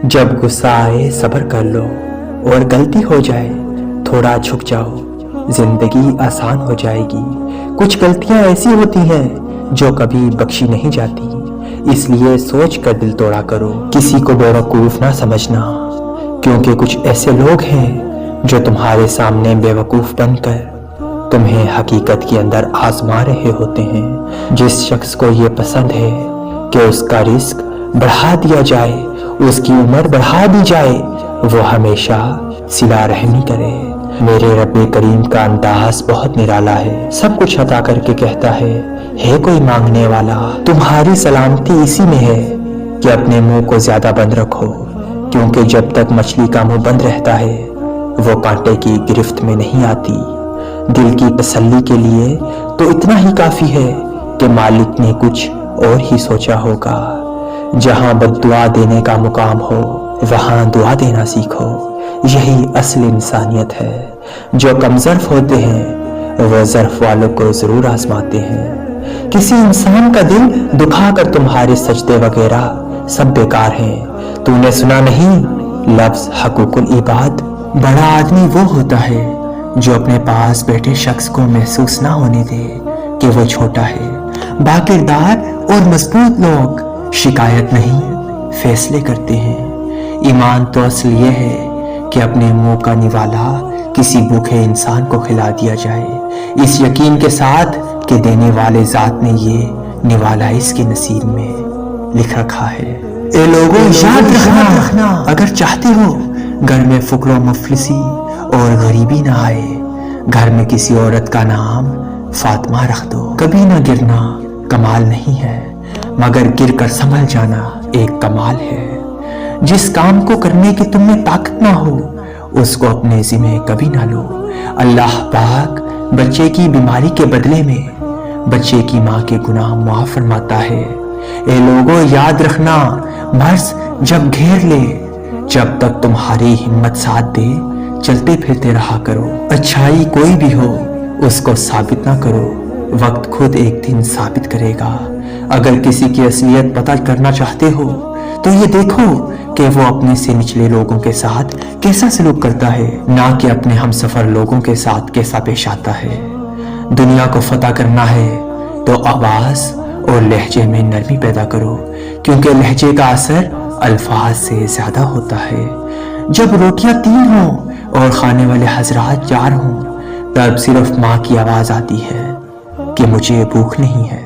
جب غصہ آئے صبر کر لو، اور غلطی ہو جائے تھوڑا جھک جاؤ، زندگی آسان ہو جائے گی۔ کچھ غلطیاں ایسی ہوتی ہیں جو کبھی بخشی نہیں جاتی، اس لیے سوچ کر دل توڑا کرو۔ کسی کو بیوقوف نہ سمجھنا، کیونکہ کچھ ایسے لوگ ہیں جو تمہارے سامنے بیوقوف بن کر تمہیں حقیقت کے اندر آزما رہے ہوتے ہیں۔ جس شخص کو یہ پسند ہے کہ اس کا رزق بڑھا دیا جائے، اس کی عمر بڑھا دی جائے، وہ ہمیشہ صلہ رحمی کرے۔ میرے رب کریم کا انداز بہت نرالا ہے، سب کچھ عطا کر کے کہتا ہے کوئی مانگنے والا؟ تمہاری سلامتی اسی میں ہے کہ اپنے منہ کو زیادہ بند رکھو، کیونکہ جب تک مچھلی کا منہ بند رہتا ہے وہ کانٹے کی گرفت میں نہیں آتی۔ دل کی تسلی کے لیے تو اتنا ہی کافی ہے کہ مالک نے کچھ اور ہی سوچا ہوگا۔ جہاں بد دعا دینے کا مقام ہو وہاں دعا دینا سیکھو، یہی اصل انسانیت ہے۔ جو کم ظرف ہوتے ہیں وہ ظرف والوں کو ضرور آزماتے ہیں۔ کسی انسان کا دل دکھا کر تمہارے سجدے وغیرہ سب بیکار ہیں۔ تو نے سنا نہیں لفظ حقوق العباد؟ بڑا آدمی وہ ہوتا ہے جو اپنے پاس بیٹھے شخص کو محسوس نہ ہونے دے کہ وہ چھوٹا ہے۔ باکردار اور مضبوط لوگ شکایت نہیں فیصلے کرتے ہیں۔ ایمان تو اصل یہ ہے کہ اپنے منہ کا نوالا کسی بھوکے انسان کو کھلا دیا جائے، اس یقین کے ساتھ کہ دینے والے ذات نے یہ نوالا اس کے نصیب میں لکھ رکھا ہے۔ اے لوگوں یاد رکھنا، اگر چاہتے ہو گھر میں فقر و مفلسی اور غریبی نہ آئے، گھر میں کسی عورت کا نام فاطمہ رکھ دو۔ کبھی نہ گرنا کمال نہیں ہے، مگر گر کر سنبھل جانا ایک کمال ہے۔ جس کام کو کرنے کی تم میں طاقت نہ ہو اس کو اپنے ذمہ کبھی نہ لو۔ اللہ پاک بچے کی بیماری کے بدلے میں بچے کی ماں کے گناہ معاف فرماتا ہے۔ اے لوگوں یاد رکھنا، مرض جب گھیر لے، جب تک تمہاری ہمت ساتھ دے چلتے پھرتے رہا کرو۔ اچھائی کوئی بھی ہو اس کو ثابت نہ کرو، وقت خود ایک دن ثابت کرے گا۔ اگر کسی کی اصلیت پتہ کرنا چاہتے ہو تو یہ دیکھو کہ وہ اپنے سے نچلے لوگوں کے ساتھ کیسا سلوک کرتا ہے، نہ کہ اپنے ہم سفر لوگوں کے ساتھ کیسا پیش آتا ہے۔ دنیا کو فتح کرنا ہے تو آواز اور لہجے میں نرمی پیدا کرو، کیونکہ لہجے کا اثر الفاظ سے زیادہ ہوتا ہے۔ جب روٹیاں 3 ہوں اور کھانے والے حضرات 4 ہوں، تب صرف ماں کی آواز آتی ہے کہ مجھے بھوک نہیں ہے۔